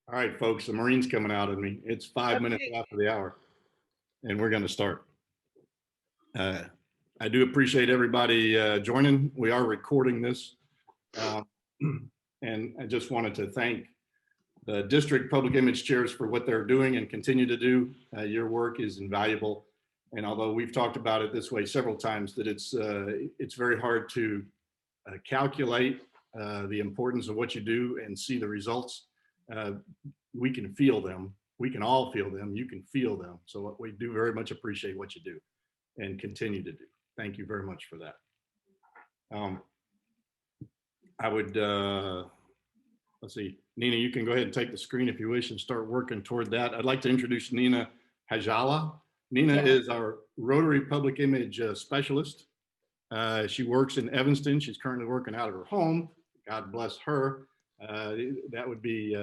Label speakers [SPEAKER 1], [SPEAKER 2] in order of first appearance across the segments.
[SPEAKER 1] All right, folks, the Marine's coming out of me. It's 5 minutes
[SPEAKER 2] Okay.
[SPEAKER 1] after the hour, and we're going to start. I do appreciate everybody joining. We are recording this, and I just wanted to thank the district public image chairs for what they're doing and continue to do. Your work is invaluable, and although we've talked about it this way several times, that it's very hard to calculate the importance of what you do and see the results. We can feel them. We can all feel them. You can feel them. So we do very much appreciate what you do and continue to do. Thank you very much for that. I would, let's see, Nina, you can go ahead and take the screen if you wish and start working toward that. I'd like to introduce Nina Hajala. Nina is our Rotary Public Image Specialist. She works in Evanston. She's currently working out of her home. God bless her. That would be,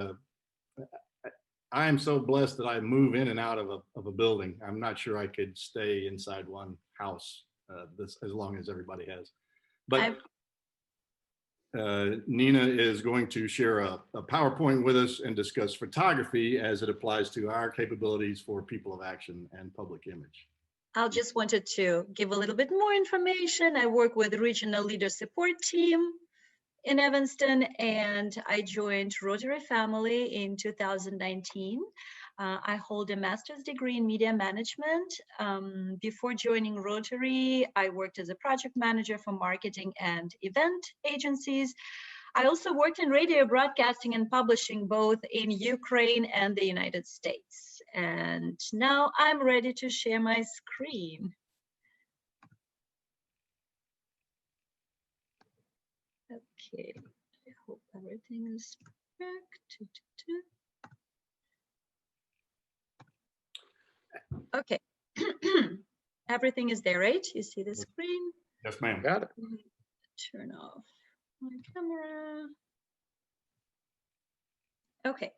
[SPEAKER 1] I am so blessed that I move in and out of a building. I'm not sure I could stay inside one house as long as everybody has. But Nina is going to share a PowerPoint with us and discuss photography as it applies to our capabilities for people of action and public image.
[SPEAKER 2] I just wanted to give a little bit more information. I work with the Regional Leader Support Team in Evanston, and I joined Rotary Family in 2019. I hold a master's degree in media management. Before joining Rotary, I worked as a project manager for marketing and event agencies. I also worked in radio broadcasting and publishing both in Ukraine and the United States. And now I'm ready to share my screen. Okay, I hope everything is back. Okay, everything is there, right? You see the screen?
[SPEAKER 1] Yes, ma'am.
[SPEAKER 3] Got it.
[SPEAKER 2] Turn off my camera. Okay,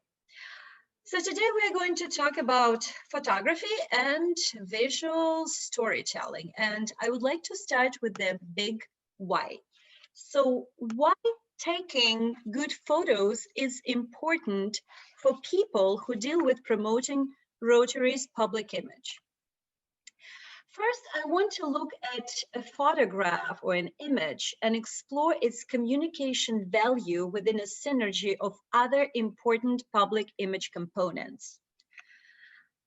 [SPEAKER 2] so today we're going to talk about photography and visual storytelling. And I would like to start with the big why. So why taking good photos is important for people who deal with promoting Rotary's public image. First, I want to look at a photograph or an image and explore its communication value within a synergy of other important public image components.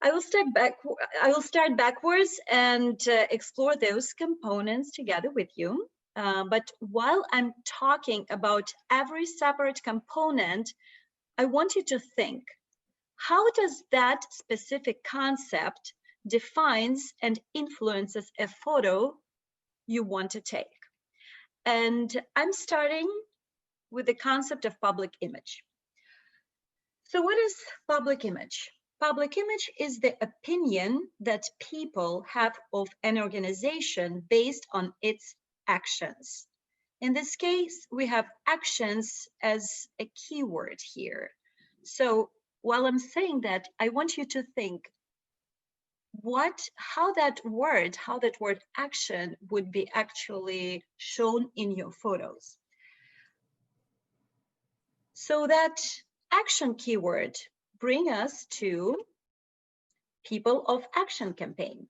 [SPEAKER 2] I will start backwards and explore those components together with you. But while I'm talking about every separate component, I want you to think, how does that specific concept defines and influences a photo you want to take? And I'm starting with the concept of public image. So what is public image? Public image is the opinion that people have of an organization based on its actions. In this case, we have actions as a keyword here. So while I'm saying that, I want you to think how that word action would be actually shown in your photos. So that action keyword bring us to People of Action campaign.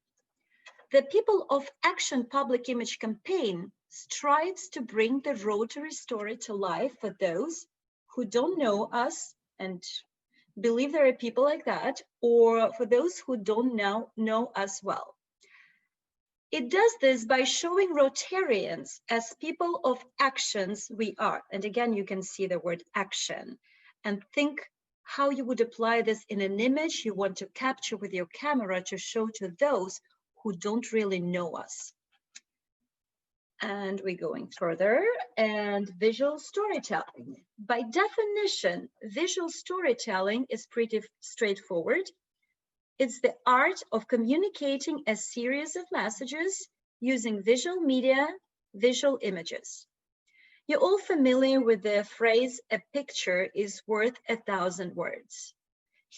[SPEAKER 2] The People of Action public image campaign strives to bring the Rotary story to life for those who don't know us and believe there are people like that, or for those who don't know us well. It does this by showing Rotarians as people of actions we are. And again, you can see the word action and think how you would apply this in an image you want to capture with your camera to show to those who don't really know us. And we're going further, and visual storytelling. By definition, visual storytelling is pretty straightforward. It's the art of communicating a series of messages using visual media, visual images. You're all familiar with the phrase, a picture is worth 1,000 words.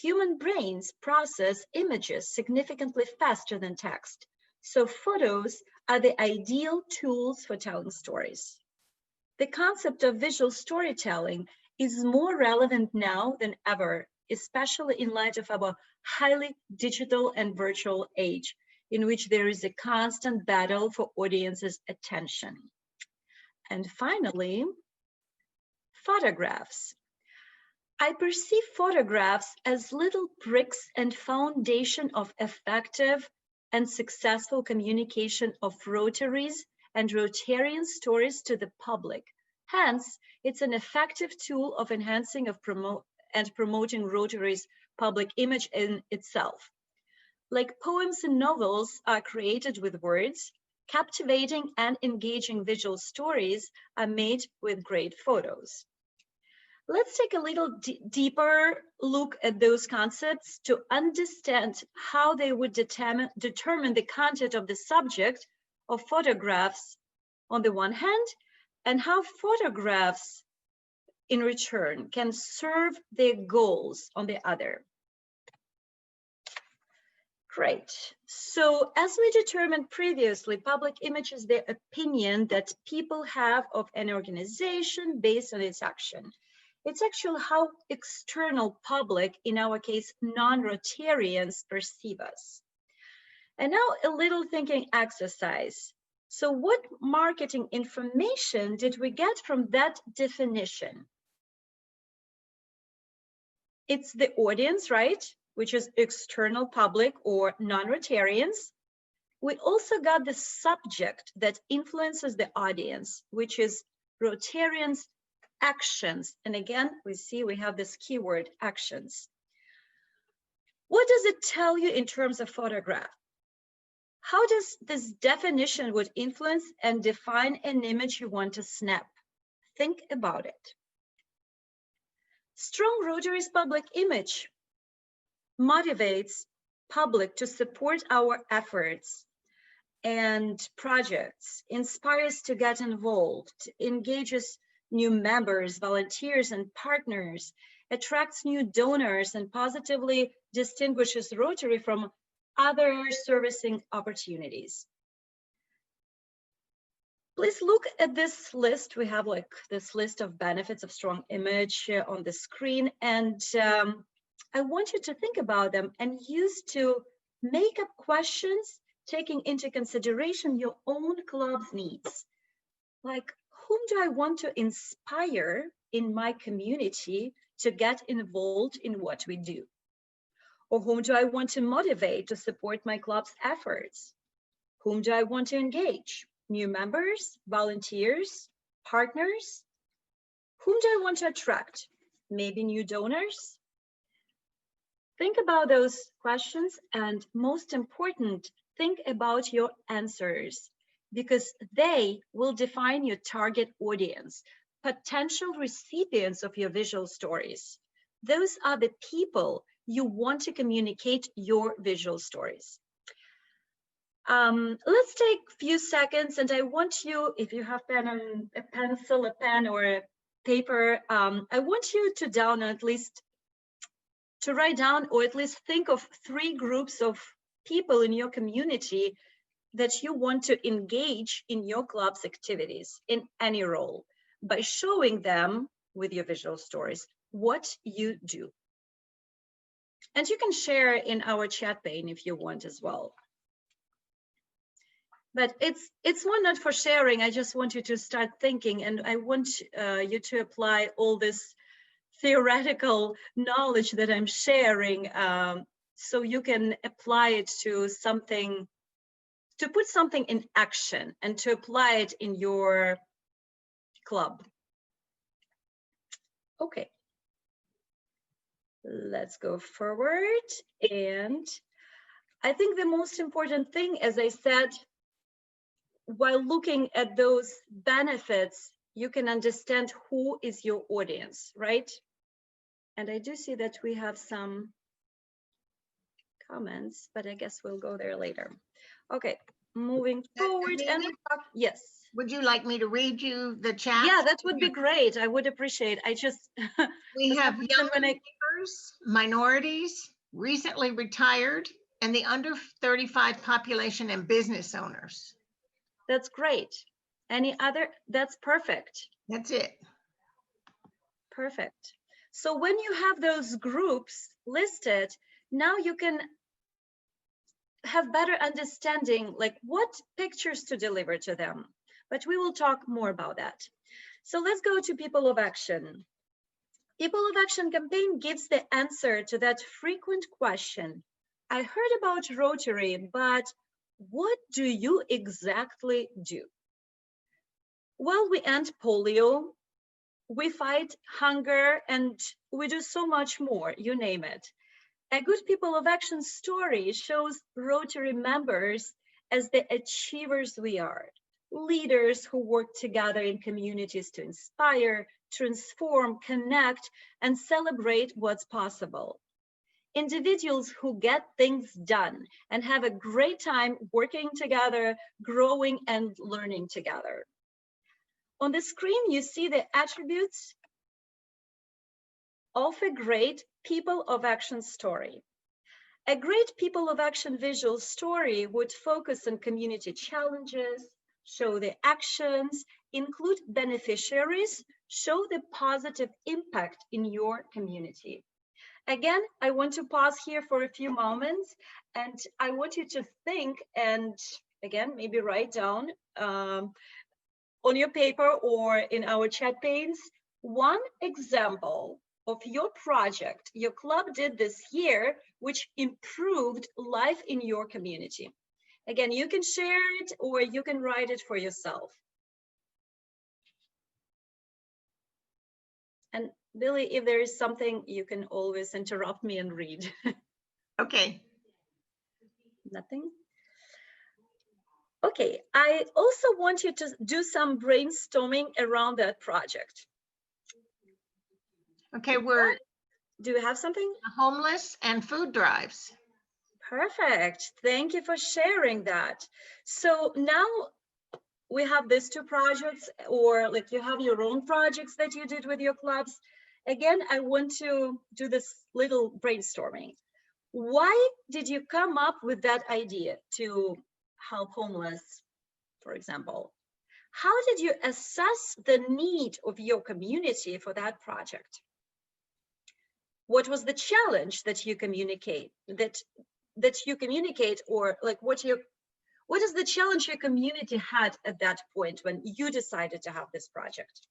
[SPEAKER 2] Human brains process images significantly faster than text, so photos are the ideal tools for telling stories. The concept of visual storytelling is more relevant now than ever especially in light of our highly digital and virtual age, in which there is a constant battle for audiences' attention. And finally, photographs. I perceive photographs as little bricks and foundation of effective and successful communication of Rotaries and Rotarian stories to the public. Hence, it's an effective tool of enhancing and promoting Rotary's public image in itself. Like poems and novels are created with words, captivating and engaging visual stories are made with great photos. Let's take a little deeper look at those concepts to understand how they would determine the content of the subject of photographs on the one hand, and how photographs in return can serve their goals on the other. Great. So as we determined previously, public image is the opinion that people have of an organization based on its action. It's actually how external public, in our case, non-Rotarians, perceive us. And now a little thinking exercise. So what marketing information did we get from that definition? It's the audience, right? Which is external public or non-Rotarians. We also got the subject that influences the audience, which is Rotarians' actions. And again, we see we have this keyword, actions. What does it tell you in terms of photograph? How does this definition would influence and define an image you want to snap? Think about it. Strong Rotary's public image motivates public to support our efforts and projects, inspires to get involved, engages new members, volunteers, and partners, attracts new donors, and positively distinguishes Rotary from other servicing opportunities. Please look at this list. We have like this list of benefits of strong image on the screen, and I want you to think about them and use to make up questions taking into consideration your own club's needs. Like, whom do I want to inspire in my community to get involved in what we do? Or whom do I want to motivate to support my club's efforts? Whom do I want to engage? New members, volunteers, partners? Whom do I want to attract? Maybe new donors? Think about those questions, and most important, think about your answers, because they will define your target audience, potential recipients of your visual stories. Those are the people you want to communicate your visual stories. Let's take a few seconds, and I want you, if you have a pencil, a pen, or a paper, I want you to write down, or at least think of 3 groups of people in your community that you want to engage in your club's activities in any role by showing them with your visual stories what you do. And you can share in our chat pane if you want as well. But it's one not for sharing. I just want you to start thinking, and I want you to apply all this theoretical knowledge that I'm sharing, so you can apply it to something, to put something in action and to apply it in your club. Okay, let's go forward. And I think the most important thing, as I said, while looking at those benefits, you can understand who is your audience, right? And I do see that we have some comments, but I guess we'll go there later. Okay, moving forward. And yes.
[SPEAKER 3] Would you like me to read you the chat?
[SPEAKER 2] Yeah, that would be great. I would appreciate. I just
[SPEAKER 3] we have young members, minorities, recently retired, and the under 35 population and business owners.
[SPEAKER 2] That's great. Any other? That's perfect.
[SPEAKER 3] That's it.
[SPEAKER 2] Perfect. So when you have those groups listed, now you can have better understanding like what pictures to deliver to them. But we will talk more about that. So let's go to People of Action. People of Action campaign gives the answer to that frequent question. I heard about Rotary, but what do you exactly do? Well, we end polio, we fight hunger, and we do so much more, you name it. A good People of Action story shows Rotary members as the achievers we are, leaders who work together in communities to inspire, transform, connect, and celebrate what's possible. Individuals who get things done and have a great time working together, growing and learning together. On the screen, you see the attributes of a great People of Action story. A great People of Action visual story would focus on community challenges, show the actions, include beneficiaries, show the positive impact in your community. Again, I want to pause here for a few moments, and I want you to think and again, maybe write down on your paper or in our chat panes, one example of your project your club did this year, which improved life in your community. Again, you can share it or you can write it for yourself. And Billy, if there is something, you can always interrupt me and read.
[SPEAKER 3] Okay.
[SPEAKER 2] Nothing? Okay, I also want you to do some brainstorming around that project.
[SPEAKER 3] Okay, we're
[SPEAKER 2] Do you have something?
[SPEAKER 3] homeless and food drives.
[SPEAKER 2] Perfect. Thank you for sharing that. So now we have these two projects, or like you have your own projects that you did with your clubs. Again, I want to do this little brainstorming. Why did you come up with that idea to help homeless, for example? How did you assess the need of your community for that project? What was the challenge that you communicate, or like what is the challenge your community had at that point when you decided to have this project?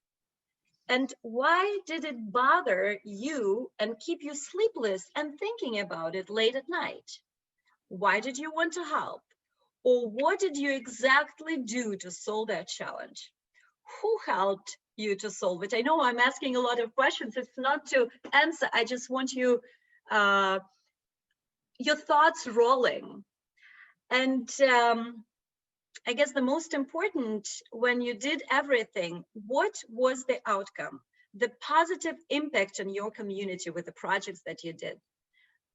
[SPEAKER 2] And why did it bother you and keep you sleepless and thinking about it late at night? Why did you want to help? Or what did you exactly do to solve that challenge? Who helped you to solve it? I know I'm asking a lot of questions. It's not to answer. I just want you, your thoughts rolling. And I guess the most important, when you did everything, what was the outcome? The positive impact on your community with the projects that you did.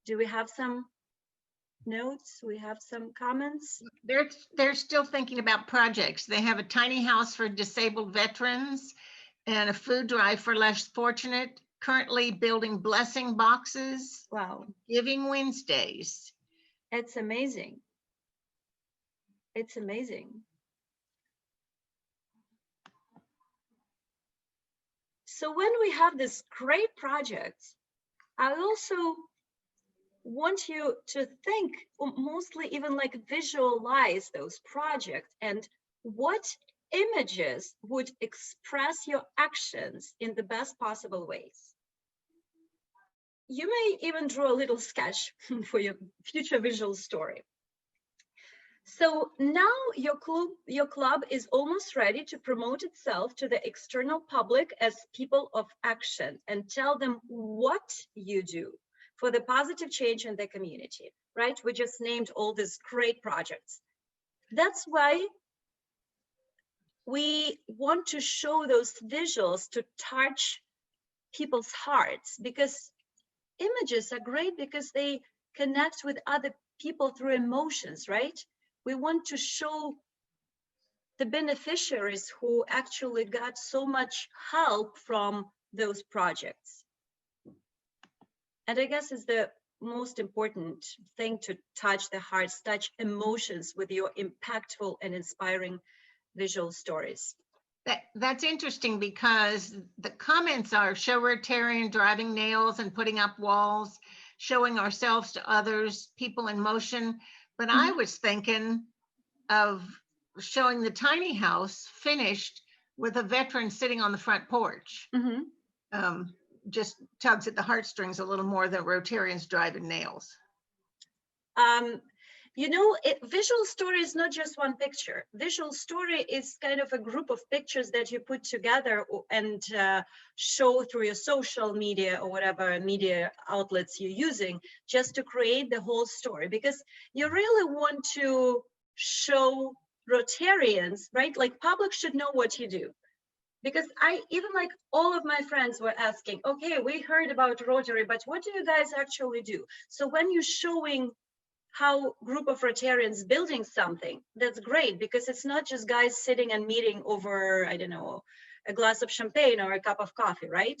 [SPEAKER 2] Do we have some notes? We have some comments?
[SPEAKER 3] They're still thinking about projects. They have a tiny house for disabled veterans and a food drive for less fortunate, currently building blessing boxes.
[SPEAKER 2] Wow.
[SPEAKER 3] Giving Wednesdays.
[SPEAKER 2] It's amazing. It's amazing. So when we have this great project, I also want you to think, mostly even like visualize those projects and what images would express your actions in the best possible ways. You may even draw a little sketch for your future visual story. So now your club is almost ready to promote itself to the external public as People of Action and tell them what you do for the positive change in the community, right? We just named all these great projects. That's why we want to show those visuals to touch people's hearts, because images are great because they connect with other people through emotions, right? We want to show the beneficiaries who actually got so much help from those projects. And I guess it's the most important thing to touch the hearts, touch emotions with your impactful and inspiring visual stories.
[SPEAKER 3] That's interesting because the comments are show Rotarian driving nails and putting up walls, showing ourselves to others, people in motion. But I was thinking of showing the tiny house finished with a veteran sitting on the front porch. Just tugs at the heartstrings a little more than Rotarians driving nails.
[SPEAKER 2] You know, visual story is not just one picture. Visual story is kind of a group of pictures that you put together and show through your social media or whatever media outlets you're using, just to create the whole story. Because you really want to show Rotarians, right? Like, public should know what you do. Because even like all of my friends were asking, okay, we heard about Rotary, but what do you guys actually do? So when you're showing how group of Rotarians building something, that's great, because it's not just guys sitting and meeting over, I don't know, a glass of champagne or a cup of coffee, right?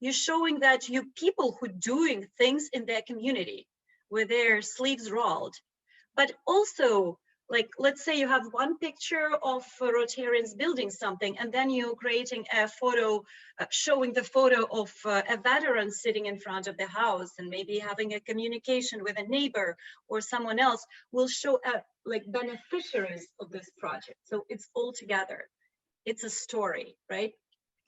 [SPEAKER 2] You're showing that you people who doing things in their community with their sleeves rolled. But also, like, let's say you have one picture of Rotarians building something, and then you're creating a photo, showing the photo of a veteran sitting in front of the house, and maybe having a communication with a neighbor or someone else will show like beneficiaries of this project. So it's all together. It's a story, right?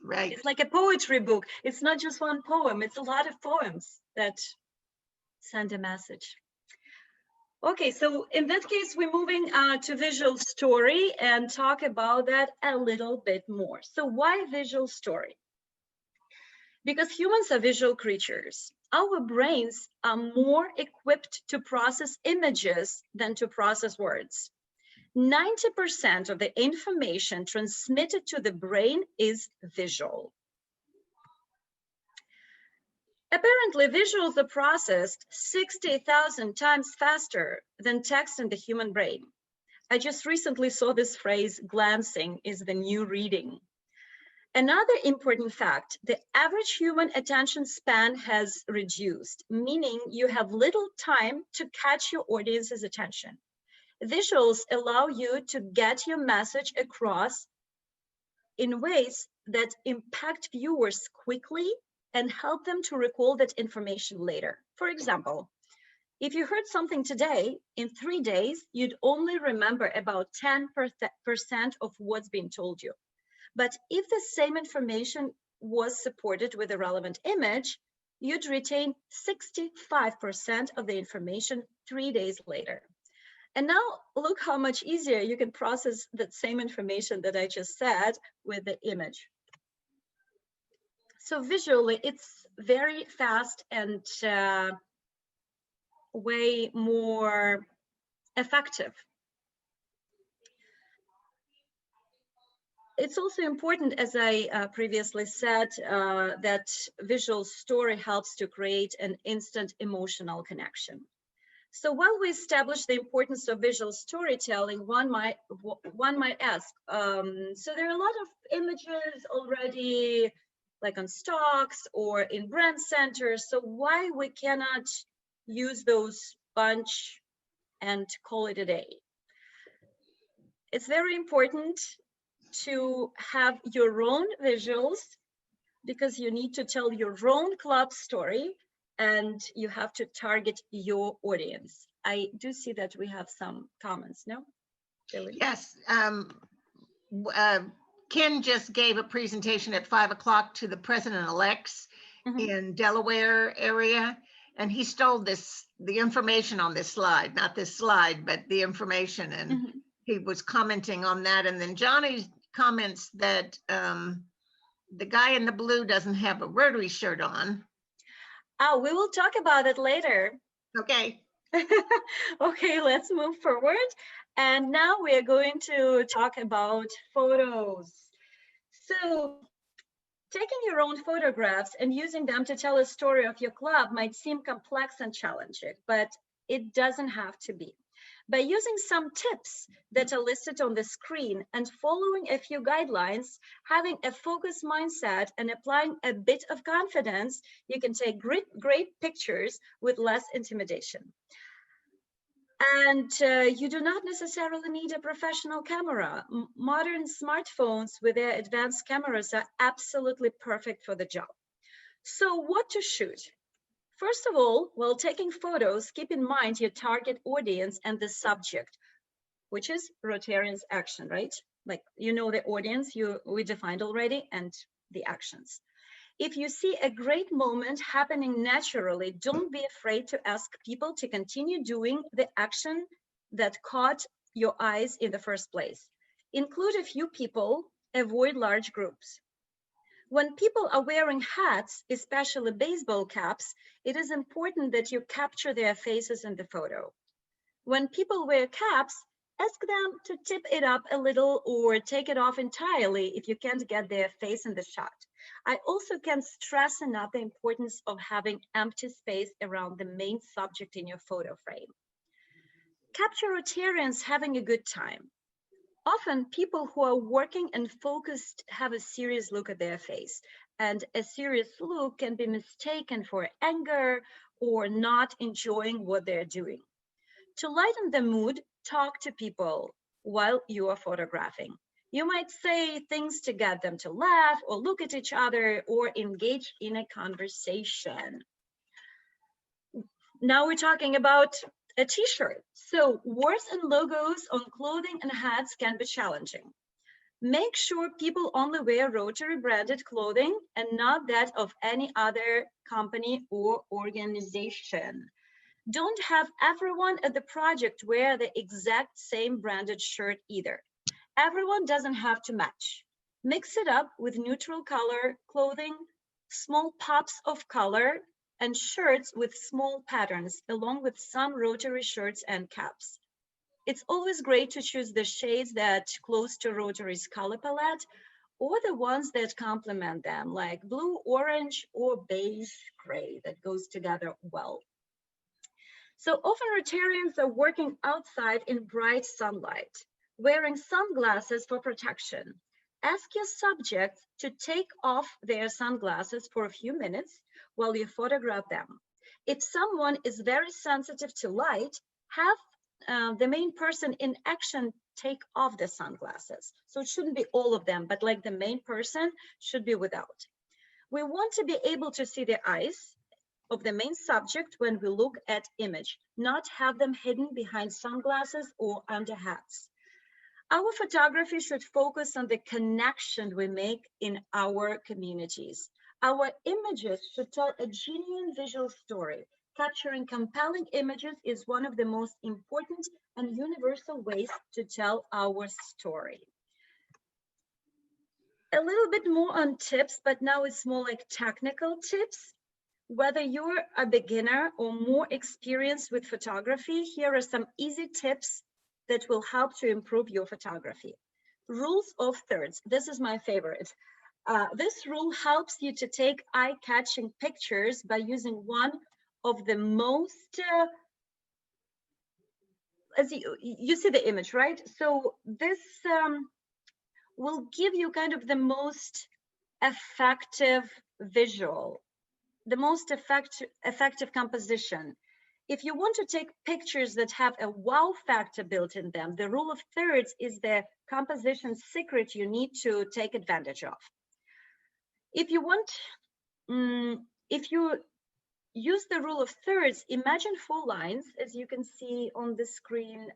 [SPEAKER 3] Right.
[SPEAKER 2] It's like a poetry book. It's not just one poem. It's a lot of poems that send a message. Okay, so in that case, we're moving to visual story and talk about that a little bit more. So why visual story? Because humans are visual creatures. Our brains are more equipped to process images than to process words. 90% of the information transmitted to the brain is visual. Apparently, visuals are processed 60,000 times faster than text in the human brain. I just recently saw this phrase, glancing is the new reading. Another important fact, the average human attention span has reduced, meaning you have little time to catch your audience's attention. Visuals allow you to get your message across in ways that impact viewers quickly and help them to recall that information later. For example, if you heard something today, in 3 days, you'd only remember about 10% of what's been told you. But if the same information was supported with a relevant image, you'd retain 65% of the information 3 days later. And now look how much easier you can process that same information that I just said with the image. So visually, it's very fast and way more effective. It's also important, as I previously said, that visual story helps to create an instant emotional connection. So while we establish the importance of visual storytelling, one might ask, so there are a lot of images already, like on stocks or in brand centers, so why we cannot use those bunch and call it a day? It's very important to have your own visuals because you need to tell your own club story and you have to target your audience. I do see that we have some comments, no? Billy?
[SPEAKER 3] Yes. Ken just gave a presentation at 5 o'clock to the president-elects in Delaware area, and he stole the information on this slide, not this slide, but the information, and he was commenting on that. And then Johnny comments that the guy in the blue doesn't have a Rotary shirt on.
[SPEAKER 2] Oh, we will talk about it later.
[SPEAKER 3] Okay.
[SPEAKER 2] Okay, let's move forward. And now we are going to talk about photos. So taking your own photographs and using them to tell a story of your club might seem complex and challenging, but it doesn't have to be. By using some tips that are listed on the screen and following a few guidelines, having a focused mindset and applying a bit of confidence, you can take great pictures with less intimidation. And you do not necessarily need a professional camera. Modern smartphones with their advanced cameras are absolutely perfect for the job. So what to shoot? First of all, while taking photos, keep in mind your target audience and the subject, which is Rotarians action, right? Like, you know, the audience we defined already and the actions. If you see a great moment happening naturally, don't be afraid to ask people to continue doing the action that caught your eyes in the first place. Include a few people, avoid large groups. When people are wearing hats, especially baseball caps, it is important that you capture their faces in the photo. When people wear caps, ask them to tip it up a little or take it off entirely if you can't get their face in the shot. I also can't stress enough the importance of having empty space around the main subject in your photo frame. Capture Rotarians having a good time. Often people who are working and focused have a serious look at their face, and a serious look can be mistaken for anger or not enjoying what they're doing. To lighten the mood, talk to people while you are photographing. You might say things to get them to laugh or look at each other or engage in a conversation. Now we're talking about a t-shirt. So words and logos on clothing and hats can be challenging. Make sure people only wear Rotary branded clothing and not that of any other company or organization. Don't have everyone at the project wear the exact same branded shirt either. Everyone doesn't have to match. Mix it up with neutral color clothing, small pops of color, and shirts with small patterns, along with some Rotary shirts and caps. It's always great to choose the shades that close to Rotary's color palette or the ones that complement them, like blue, orange, or beige gray that goes together well. So often Rotarians are working outside in bright sunlight, wearing sunglasses for protection. Ask your subjects to take off their sunglasses for a few minutes while you photograph them. If someone is very sensitive to light, have the main person in action take off the sunglasses. So it shouldn't be all of them, but like the main person should be without. We want to be able to see the eyes of the main subject when we look at image, not have them hidden behind sunglasses or under hats. Our photography should focus on the connection we make in our communities. Our images should tell a genuine visual story. Capturing compelling images is one of the most important and universal ways to tell our story. A little bit more on tips, but now it's more like technical tips. Whether you're a beginner or more experienced with photography, here are some easy tips that will help to improve your photography. Rules of thirds. This is my favorite. This rule helps you to take eye-catching pictures by using one of the most, as you see the image, right? So this will give you kind of the most effective visual, the most effective composition. If you want to take pictures that have a wow factor built in them, the rule of thirds is the composition secret you need to take advantage of. If you want, if you use the rule of thirds, imagine 4 lines, as you can see on the screen,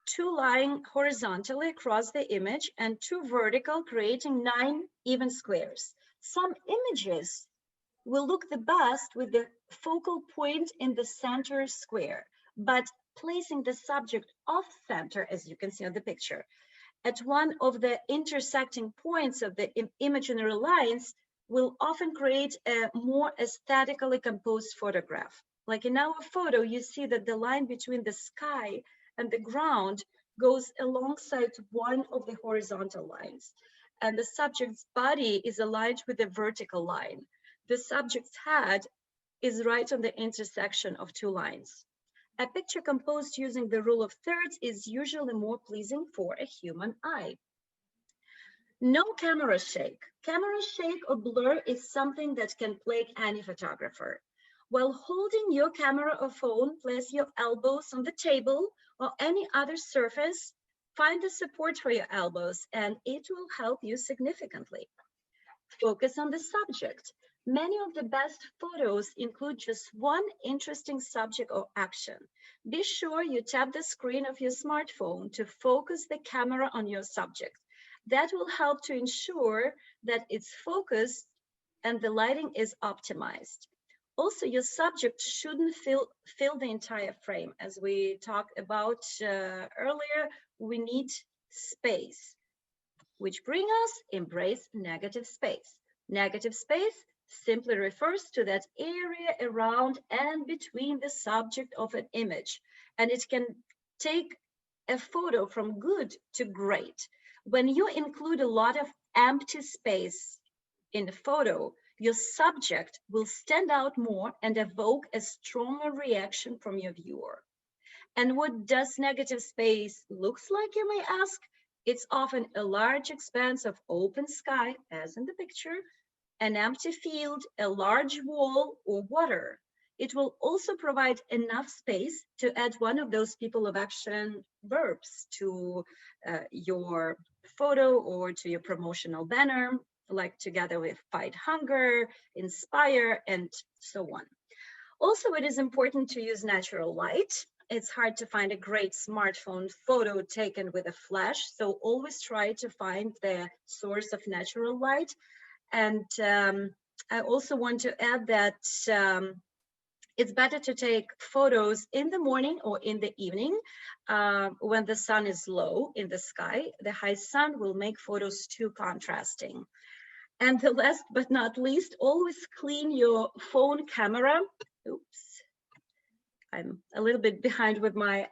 [SPEAKER 2] 2 lying horizontally across the image and 2 vertical, creating 9 even squares. Some images will look the best with the focal point in the center square, but placing the subject off center, as you can see on the picture, at one of the intersecting points of the imaginary lines will often create a more aesthetically composed photograph. Like in our photo, you see that the line between the sky and the ground goes alongside one of the horizontal lines, and the subject's body is aligned with the vertical line. The subject's head is right on the intersection of 2 lines. A picture composed using the rule of thirds is usually more pleasing for a human eye. No camera shake. Camera shake or blur is something that can plague any photographer. While holding your camera or phone, place your elbows on the table or any other surface. Find the support for your elbows, and it will help you significantly. Focus on the subject. Many of the best photos include just one interesting subject or action. Be sure you tap the screen of your smartphone to focus the camera on your subject. That will help to ensure that it's focused and the lighting is optimized. Also, your subject shouldn't fill the entire frame. As we talked about earlier, we need space, which bring us embrace negative space. Negative space simply refers to that area around and between the subject of an image, and it can take a photo from good to great. When you include a lot of empty space in the photo, your subject will stand out more and evoke a stronger reaction from your viewer. And what does negative space looks like, you may ask? It's often a large expanse of open sky, as in the picture, an empty field, a large wall, or water. It will also provide enough space to add one of those people of action verbs to your photo or to your promotional banner, like together with fight hunger, inspire, and so on. Also, it is important to use natural light. It's hard to find a great smartphone photo taken with a flash, so always try to find the source of natural light. And I also want to add that it's better to take photos in the morning or in the evening when the sun is low in the sky. The high sun will make photos too contrasting. And the last but not least, always clean your phone camera. Oops, I'm a little bit behind with my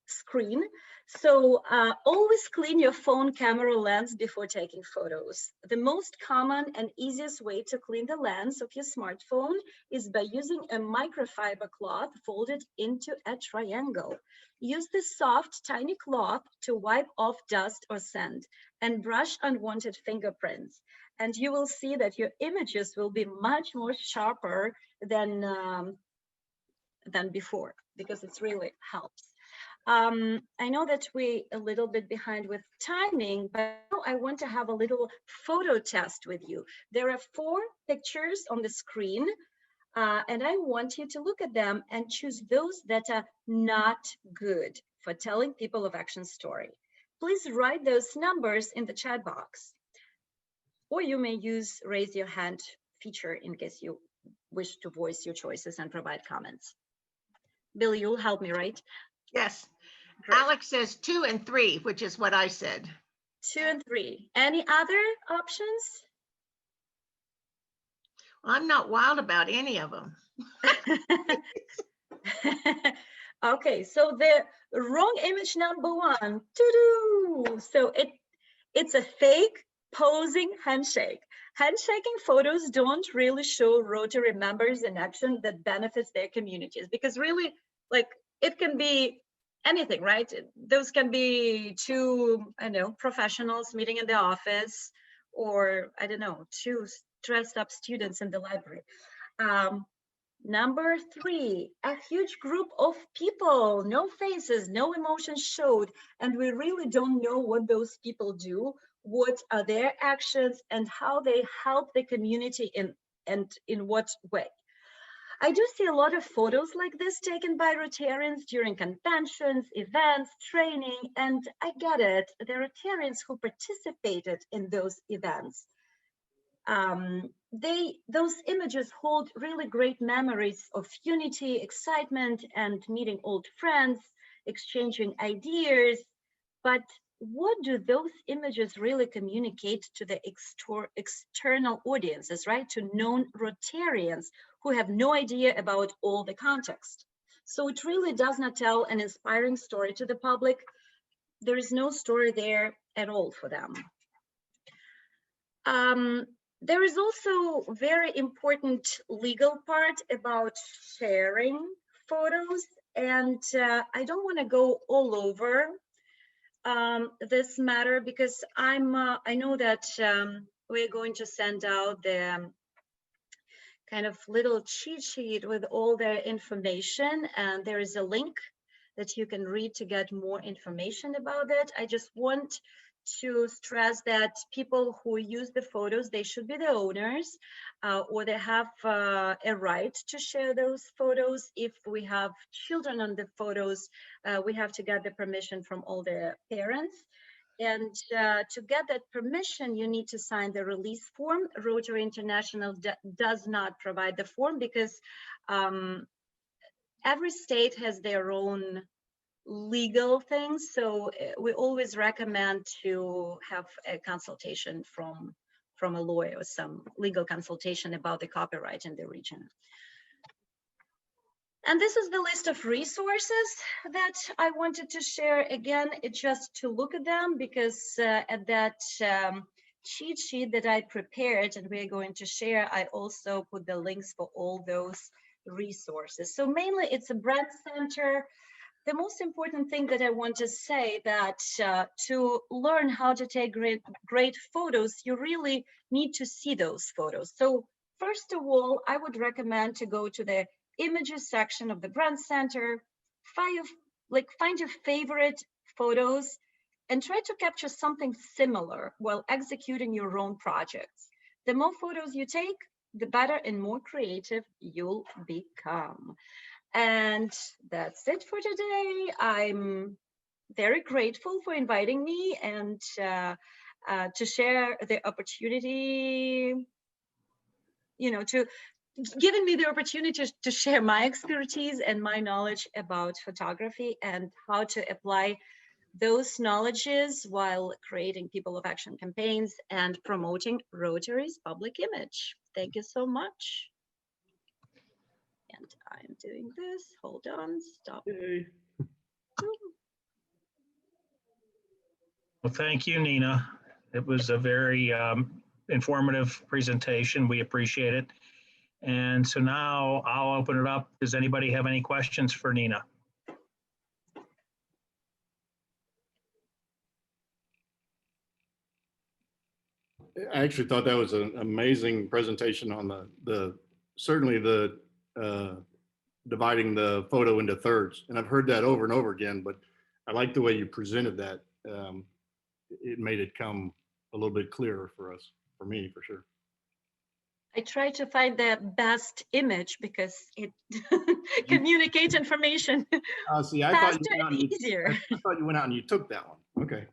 [SPEAKER 2] screen. So always clean your phone camera lens before taking photos. The most common and easiest way to clean the lens of your smartphone is by using a microfiber cloth folded into a triangle. Use this soft, tiny cloth to wipe off dust or sand and brush unwanted fingerprints. And you will see that your images will be much more sharper than before, because it really helps. I know that we're a little bit behind with timing, but now I want to have a little photo test with you. There are 4 pictures on the screen, and I want you to look at them and choose those that are not good for telling people of action story. Please write those numbers in the chat box, or you may use raise your hand feature in case you wish to voice your choices and provide comments. Bill, you'll help me, right?
[SPEAKER 3] Yes.
[SPEAKER 2] Great.
[SPEAKER 3] Alex says 2 and 3, which is what I said.
[SPEAKER 2] 2 and 3. Any other options?
[SPEAKER 3] I'm not wild about any of them.
[SPEAKER 2] Okay, so the wrong image number 1. So it's a fake posing handshake. Handshaking photos don't really show Rotary members in action that benefits their communities, because really, like, it can be anything, right? Those can be 2, I know, professionals meeting in the office, or I don't know, 2 dressed up students in the library. Number 3, a huge group of people, no faces, no emotions showed, and we really don't know what those people do, what are their actions, and how they help the community and in what way. I do see a lot of photos like this taken by Rotarians during conventions, events, training, and I get it. There are Rotarians who participated in those events. Those images hold really great memories of unity, excitement, and meeting old friends, exchanging ideas. But what do those images really communicate to the external audiences, right? To known Rotarians who have no idea about all the context. So it really does not tell an inspiring story to the public. There is no story there at all for them. There is also very important legal part about sharing photos, and I don't want to go all over this matter, because I know that we're going to send out the kind of little cheat sheet with all their information, and there is a link that you can read to get more information about it. I just want to stress that people who use the photos, they should be the owners, or they have a right to share those photos. If we have children on the photos, we have to get the permission from all the parents. And to get that permission, you need to sign the release form. Rotary International does not provide the form because every state has their own legal things. So we always recommend to have a consultation from a lawyer, or some legal consultation about the copyright in the region. And this is the list of resources that I wanted to share. Again, it's just to look at them, because at that cheat sheet that I prepared and we're going to share, I also put the links for all those resources. So mainly it's a brand center. The most important thing that I want to say that to learn how to take great photos, you really need to see those photos. So first of all, I would recommend to go to the images section of the brand center, find your favorite photos and try to capture something similar while executing your own projects. The more photos you take, the better and more creative you'll become. And that's it for today. I'm very grateful for inviting me and to share the opportunity, to giving me the opportunity to share my expertise and my knowledge about photography and how to apply those knowledges while creating People of Action campaigns and promoting Rotary's public image. Thank you so much. And I'm doing this. Hold on, stop.
[SPEAKER 1] Yay.
[SPEAKER 4] Well, thank you, Nina. It was a very informative presentation. We appreciate it. And so now I'll open it up. Does anybody have any questions for Nina?
[SPEAKER 1] I actually thought that was an amazing presentation on certainly the dividing the photo into thirds. And I've heard that over and over again, but I like the way you presented that. It made it come a little bit clearer for us, for me, for sure.
[SPEAKER 2] I try to find the best image because it communicates information
[SPEAKER 1] See, I
[SPEAKER 2] faster
[SPEAKER 1] thought you went out
[SPEAKER 2] and
[SPEAKER 1] and
[SPEAKER 2] easier.
[SPEAKER 1] I thought you went out and you took that one. Okay.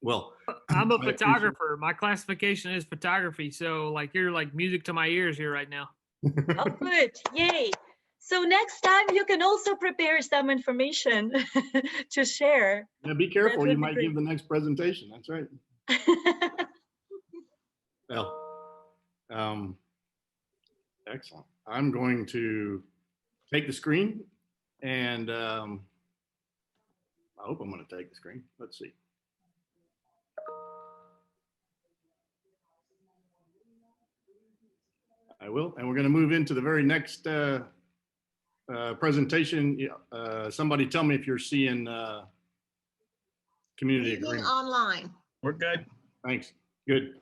[SPEAKER 1] Well,
[SPEAKER 5] I'm a
[SPEAKER 1] I appreciate-
[SPEAKER 5] photographer. My classification is photography. So like you're like music to my ears here right now.
[SPEAKER 2] Oh, good. Yay. So next time you can also prepare some information to share.
[SPEAKER 1] Yeah, be careful.
[SPEAKER 2] would
[SPEAKER 1] You
[SPEAKER 2] be
[SPEAKER 1] might
[SPEAKER 2] great.
[SPEAKER 1] give the next presentation. That's right. Well, excellent. I'm going to take the screen and I hope I'm going to take the screen. Let's see. I will. And we're going to move into the very next presentation. Somebody tell me if you're seeing community
[SPEAKER 3] Meeting
[SPEAKER 1] agreement.
[SPEAKER 3] online.
[SPEAKER 4] We're good.
[SPEAKER 1] Thanks. Good.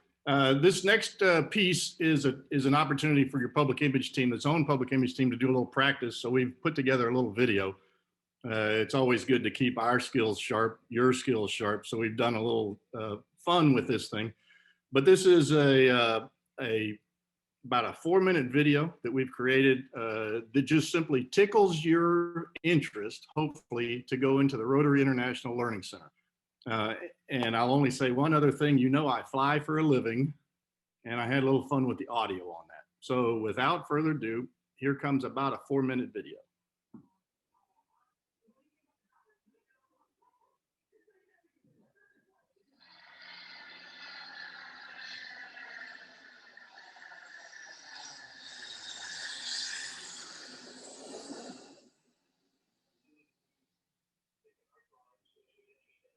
[SPEAKER 1] This next piece is an opportunity for your public image team, its own public image team, to do a little practice. So we've put together a little video. It's always good to keep our skills sharp, your skills sharp. So we've done a little fun with this thing. But this is about a 4-minute video that we've created that just simply tickles your interest, hopefully, to go into the Rotary International Learning Center. And I'll only say one other thing. I fly for a living, and I had a little fun with the audio on that. So without further ado, here comes about a 4-minute video.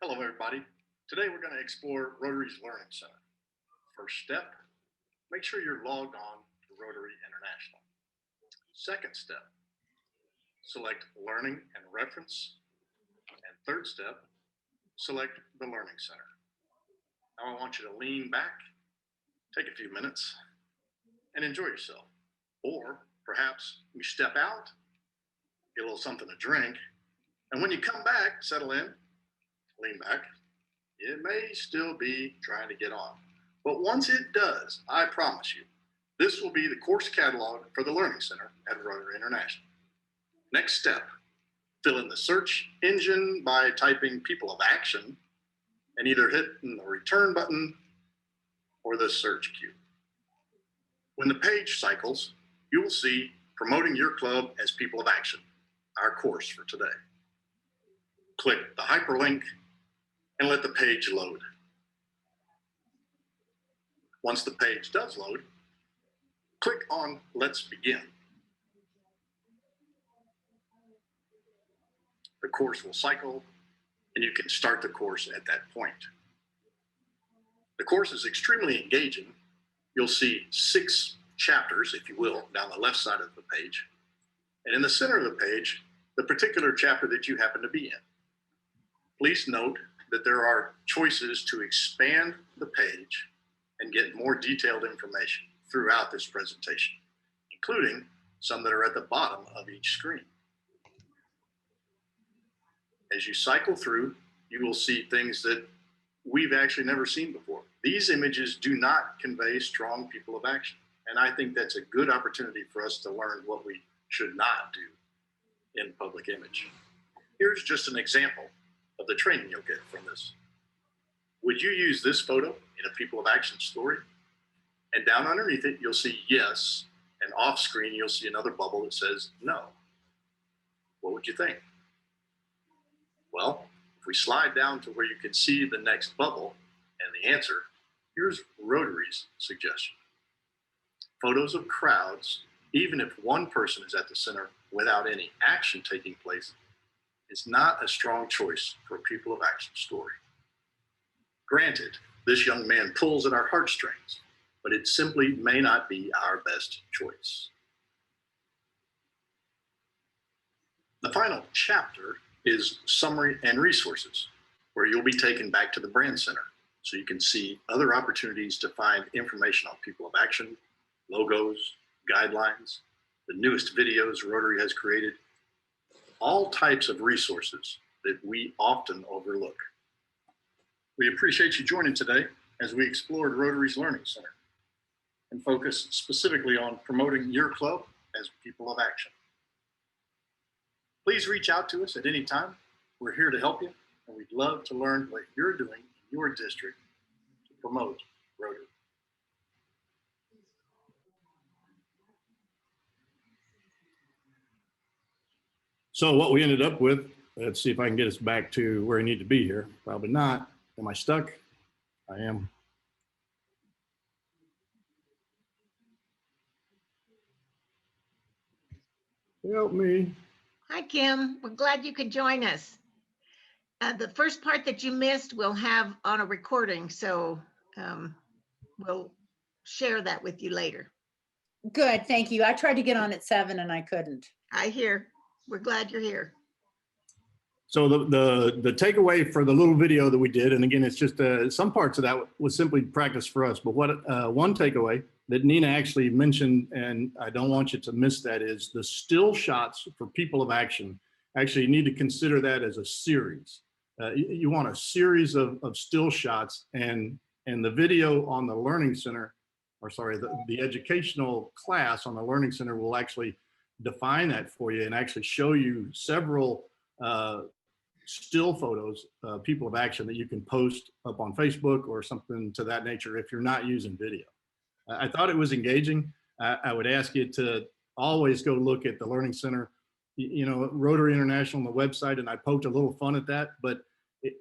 [SPEAKER 1] Hello, everybody. Today we're going to explore Rotary's Learning Center. First step, make sure you're logged on to Rotary International. Second step, select Learning and Reference. And third step, select the Learning Center. Now I want you to lean back, take a few minutes, and enjoy yourself. Or perhaps you step out, get a little something to drink, and when you come back, settle in, lean back. It may still be trying to get on. But once it does, I promise you, this will be the course catalog for the Learning Center at Rotary International. Next step, fill in the search engine by typing People of Action and either hitting the return button or the search queue. When the page cycles, you will see Promoting Your Club as People of Action, our course for today. Click the hyperlink and let the page load. Once the page does load, click on Let's Begin. The course will cycle and you can start the course at that point. The course is extremely engaging. You'll see 6 chapters, if you will, down the left side of the page. And in the center of the page, the particular chapter that you happen to be in. Please note that there are choices to expand the page and get more detailed information throughout this presentation, including some that are at the bottom of each screen. As you cycle through, you will see things that we've actually never seen before. These images do not convey strong people of action. And I think that's a good opportunity for us to learn what we should not do in public image. Here's just an example of the training you'll get from this. Would you use this photo in a people of action story? And down underneath it, you'll see yes, and off screen, you'll see another bubble that says no. What would you think? Well, if we slide down to where you can see the next bubble and the answer, here's Rotary's suggestion. Photos of crowds, even if one person is at the center without any action taking place, is not a strong choice for a people of action story. Granted, this young man pulls at our heartstrings, but it simply may not be our best choice. The final chapter is Summary and Resources, where you'll be taken back to the Brand Center so you can see other opportunities to find information on people of action, logos, guidelines, the newest videos Rotary has created, all types of resources that we often overlook. We appreciate you joining today as we explored Rotary's Learning Center and focus specifically on promoting your club as people of action. Please reach out to us at any time. We're here to help you, and we'd love to learn what you're doing in your district to promote Rotary. So what we ended up with, let's see if I can get us back to where I need to be here. Probably not. Am I stuck? I am. Help me.
[SPEAKER 3] Hi, Kim. We're glad you could join us. The first part that you missed, we'll have on a recording, so we'll share that with you later.
[SPEAKER 6] Good, thank you. I tried to get on at 7 and I couldn't.
[SPEAKER 3] I hear. We're glad you're here.
[SPEAKER 1] So the takeaway for the little video that we did, and again, it's just some parts of that was simply practice for us, but what one takeaway that Nina actually mentioned, and I don't want you to miss that, is the still shots for people of action. Actually, you need to consider that as a series. You want a series of still shots, and the video on the Learning Center, or sorry, the educational class on the Learning Center will actually define that for you and actually show you several still photos, people of action that you can post up on Facebook or something to that nature if you're not using video. I thought it was engaging. I would ask you to always go look at the Learning Center, you know, Rotary International on the website, and I poked a little fun at that, but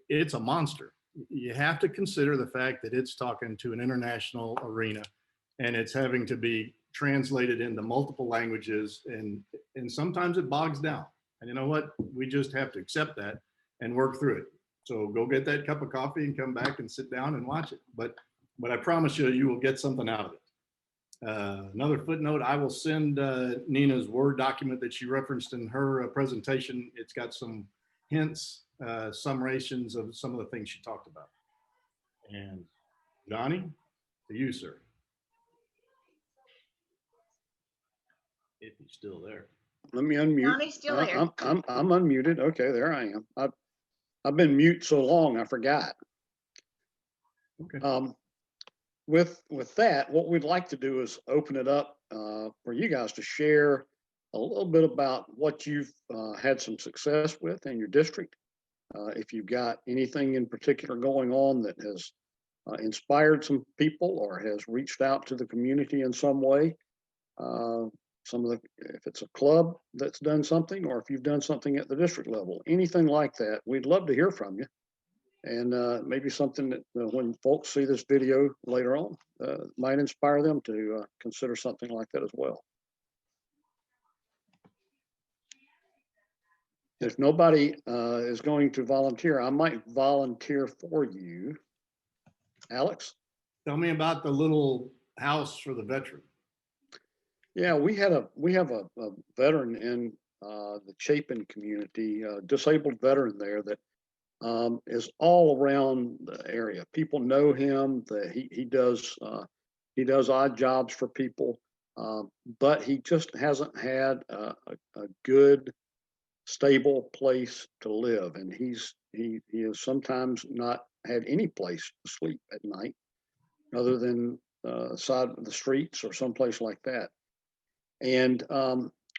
[SPEAKER 1] it's a monster. You have to consider the fact that it's talking to an international arena and it's having to be translated into multiple languages, and sometimes it bogs down. And you know what? We just have to accept that and work through it. So go get that cup of coffee and come back and sit down and watch it. But I promise you, you will get something out of it. Another footnote, I will send Nina's Word document that she referenced in her presentation. It's got some hints, summations of some of the things she talked about. And Johnny, to you, sir. If he's still there.
[SPEAKER 7] Let me unmute.
[SPEAKER 3] Donnie's still there.
[SPEAKER 7] I'm unmuted. Okay, there I am. I've been mute so long, I forgot.
[SPEAKER 1] Okay.
[SPEAKER 7] With that, what we'd like to do is open it up for you guys to share a little bit about what you've had some success with in your district. If you've got anything in particular going on that has inspired some people or has reached out to the community in some way. If it's a club that's done something, or if you've done something at the district level, anything like that, we'd love to hear from you. And maybe something that when folks see this video later on, might inspire them to consider something like that as well. If nobody is going to volunteer, I might volunteer for you. Alex?
[SPEAKER 1] Tell me about the little house for the veteran.
[SPEAKER 7] Yeah, we have a veteran in the Chapin community, disabled veteran there that is all around the area. People know him. That he does odd jobs for people, but he just hasn't had a good, stable place to live, and he has sometimes not had any place to sleep at night, other than side of the streets or someplace like that. And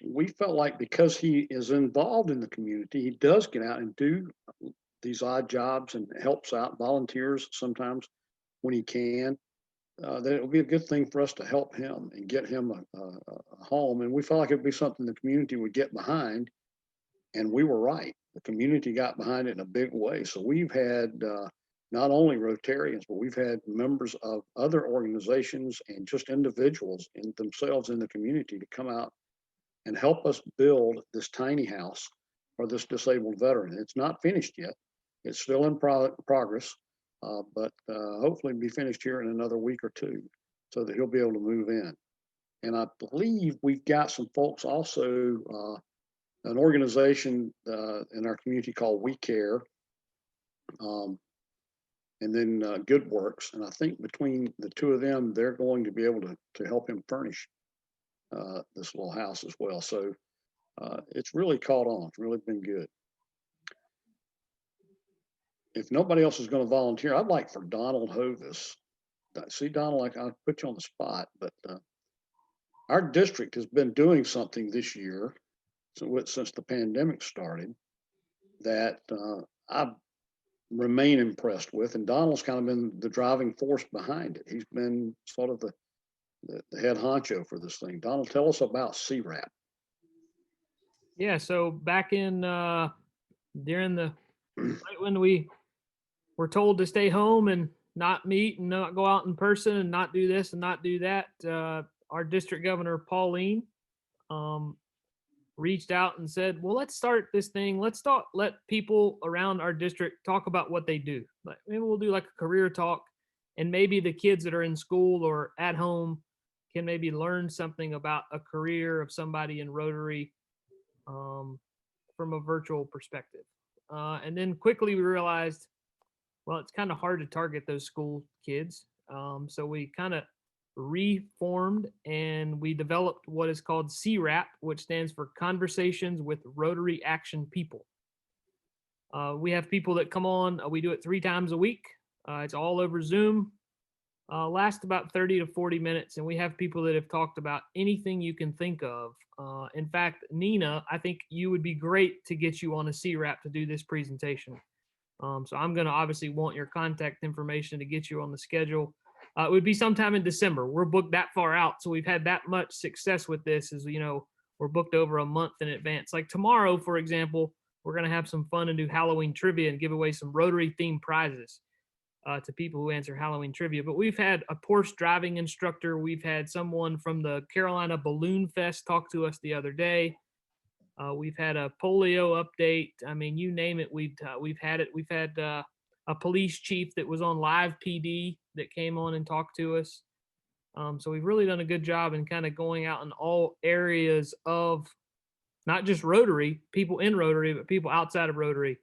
[SPEAKER 7] we felt like because he is involved in the community, he does get out and do these odd jobs and helps out, volunteers sometimes when he can, that it would be a good thing for us to help him and get him a home. And we felt like it'd be something the community would get behind. And we were right. The community got behind it in a big way. So we've had not only Rotarians, but we've had members of other organizations and just individuals in themselves in the community to come out and help us build this tiny house for this disabled veteran. It's not finished yet. It's still in progress, but hopefully be finished here in another week or two so that he'll be able to move in. And I believe we've got some folks also, an organization in our community called We Care, and then Good Works. And I think between the two of them, they're going to be able to help him furnish this little house as well. So it's really caught on. It's really been good. If nobody else is going to volunteer, I'd like for Donald Hovis. See, Donald, like I put you on the spot, but our district has been doing something this year, since the pandemic started, that I remain impressed with. And Donald's kind of been the driving force behind it. He's been sort of the head honcho for this thing. Donald, tell us about CRAP.
[SPEAKER 5] Yeah, so back in during the right when we were told to stay home and not meet and not go out in person and not do this and not do that, our district governor Pauline reached out and said, well, let's start this thing. Let people around our district talk about what they do. Like, maybe we'll do like a career talk, and maybe the kids that are in school or at home can maybe learn something about a career of somebody in Rotary from a virtual perspective. And then quickly we realized, well, it's kind of hard to target those school kids. So we kind of reformed and we developed what is called CRAP, which stands for Conversations with Rotary Action People. We have people that come on. We do it 3 times a week. It's all over Zoom. Lasts about 30 to 40 minutes. And we have people that have talked about anything you can think of. In fact, Nina, I think you would be great to get you on a CRAP to do this presentation. So I'm going to obviously want your contact information to get you on the schedule. It would be sometime in December. We're booked that far out. So we've had that much success with this, as you know, we're booked over a month in advance. Like tomorrow, for example, we're going to have some fun and do Halloween trivia and give away some Rotary themed prizes to people who answer Halloween trivia. But we've had a Porsche driving instructor. We've had someone from the Carolina Balloon Fest talk to us the other day. We've had a polio update. I mean, you name it, we've had it. We've had a police chief that was on live PD that came on and talked to us. So we've really done a good job in kind of going out in all areas of not just Rotary, people in Rotary, but people outside of Rotary,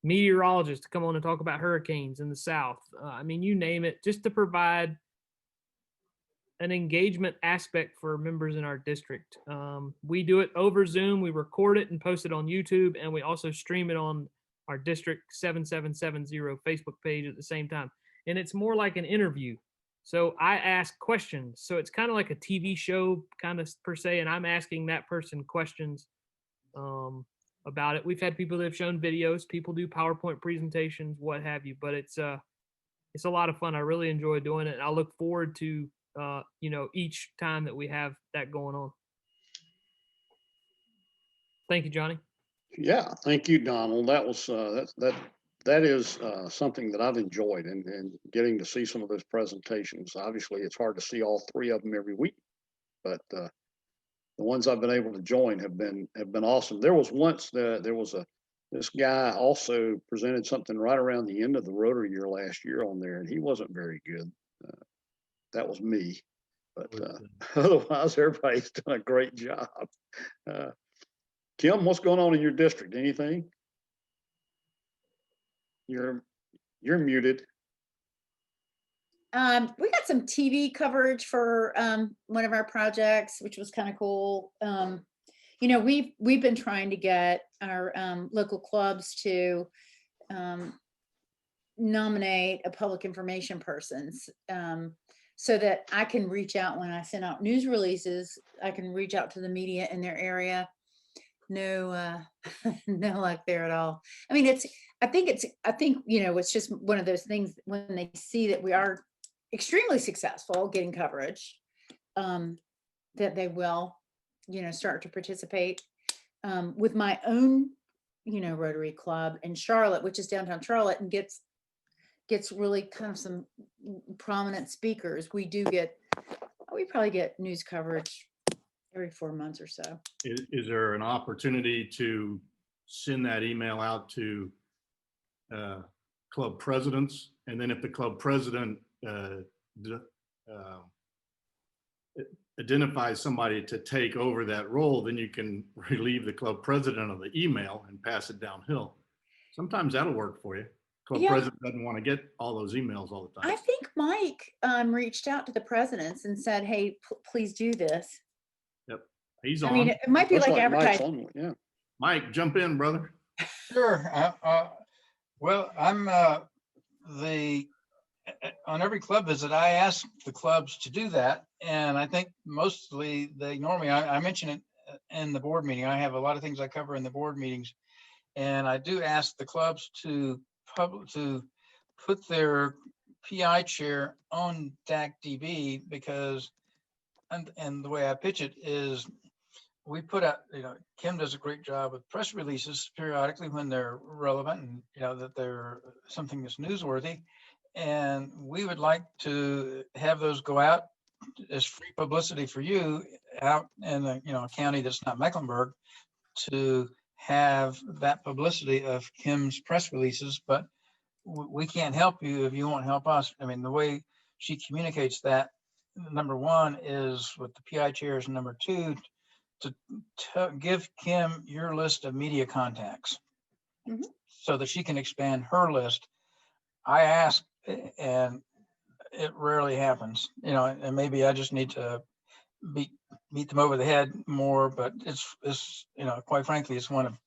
[SPEAKER 5] meteorologists to come on and talk about hurricanes in the South. I mean, you name it, just to provide an engagement aspect for members in our district. We do it over Zoom. We record it and post it on YouTube, and we also stream it on our District 7770 Facebook page at the same time. And it's more like an interview. So I ask questions. So it's kind of like a TV show, kind of per se, and I'm asking that person questions about it. We've had people that have shown videos. People do PowerPoint presentations, what have you. But it's a lot of fun. I really enjoy doing it. And I look forward to each time that we have that going on. Thank you, Johnny.
[SPEAKER 7] Yeah, thank you, Donald. That was that is something that I've enjoyed, and getting to see some of those presentations. Obviously, it's hard to see all three of them every week, but the ones I've been able to join have been awesome. There was once this guy also presented something right around the end of the Rotary year last year on there, and he wasn't very good. That was me, but otherwise everybody's done a great job. Kim, what's going on in your district? Anything? You're muted.
[SPEAKER 6] We got some TV coverage for one of our projects, which was kind of cool. We've been trying to get our local clubs to nominate a public information person, so that I can reach out when I send out news releases. I can reach out to the media in their area. No luck there at all. I mean, I think it's just one of those things when they see that we are extremely successful getting coverage, that they will, start to participate. With my own, Rotary Club in Charlotte, which is downtown Charlotte, and gets really kind of some prominent speakers. We probably get news coverage every 4 months or so.
[SPEAKER 1] Is there an opportunity to send that email out to club presidents? And then if the club president identifies somebody to take over that role, then you can relieve the club president of the email and pass it downhill. Sometimes that'll work for you. Club president doesn't want to get all those emails all the time.
[SPEAKER 6] I think Mike reached out to the presidents and said, hey, please do this.
[SPEAKER 1] Yep. He's on.
[SPEAKER 6] I mean, it might be
[SPEAKER 7] Looks
[SPEAKER 6] like
[SPEAKER 7] Mike's
[SPEAKER 6] advertising.
[SPEAKER 7] on, yeah.
[SPEAKER 1] Mike, jump in, brother.
[SPEAKER 8] Sure. Well, I'm on every club visit, I ask the clubs to do that. And I think mostly they ignore me. I mention it in the board meeting. I have a lot of things I cover in the board meetings. And I do ask the clubs to put their PI chair on DAC-DB because, and the way I pitch it is, we put out, Kim does a great job with press releases periodically when they're relevant and, that they're something that's newsworthy. And we would like to have those go out as free publicity for you out in a county that's not Mecklenburg, to have that publicity of Kim's press releases. But we can't help you if you won't help us. I mean, the way she communicates that, number one is with the PI chairs, and number two, to give Kim your list of media contacts so that she can expand her list. I ask, and it rarely happens, and maybe I just need to beat them over the head more, but it's quite frankly, it's one of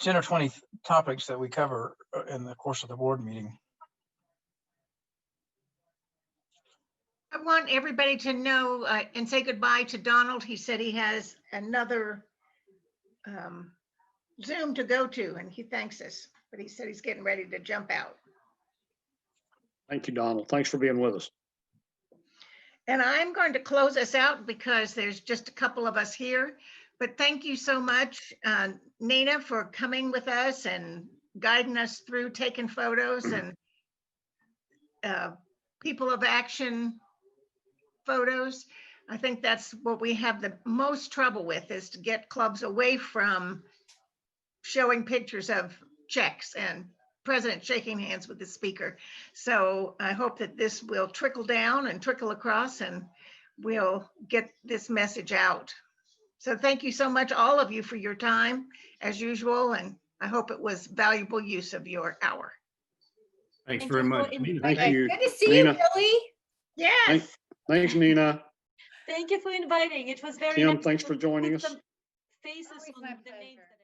[SPEAKER 8] 10 or 20 topics that we cover in the course of the board meeting.
[SPEAKER 3] I want everybody to know and say goodbye to Donald. He said he has another Zoom to go to, and he thanks us, but he said he's getting ready to jump out.
[SPEAKER 7] Thank you, Donald. Thanks for being with us.
[SPEAKER 3] And I'm going to close us out because there's just a couple of us here. But thank you so much, Nina, for coming with us and guiding us through taking photos and people of action photos. I think that's what we have the most trouble with, is to get clubs away from showing pictures of checks and president shaking hands with the speaker. So I hope that this will trickle down and trickle across, and we'll get this message out. So thank you so much, all of you, for your time as usual. And I hope it was valuable use of your hour.
[SPEAKER 1] Thanks
[SPEAKER 2] Thank
[SPEAKER 1] very
[SPEAKER 2] you for
[SPEAKER 1] much.
[SPEAKER 2] inviting
[SPEAKER 1] Nina.
[SPEAKER 7] Thank you.
[SPEAKER 6] Good to see
[SPEAKER 7] Nina.
[SPEAKER 6] you, Billy.
[SPEAKER 3] Yes.
[SPEAKER 7] Thanks, Nina.
[SPEAKER 2] Thank you for inviting. It was very
[SPEAKER 7] Kim,
[SPEAKER 2] nice
[SPEAKER 7] thanks
[SPEAKER 2] to
[SPEAKER 7] for joining
[SPEAKER 2] put
[SPEAKER 7] us.
[SPEAKER 2] some faces
[SPEAKER 6] Always
[SPEAKER 2] on
[SPEAKER 6] my
[SPEAKER 2] the names
[SPEAKER 6] pleasure.
[SPEAKER 2] that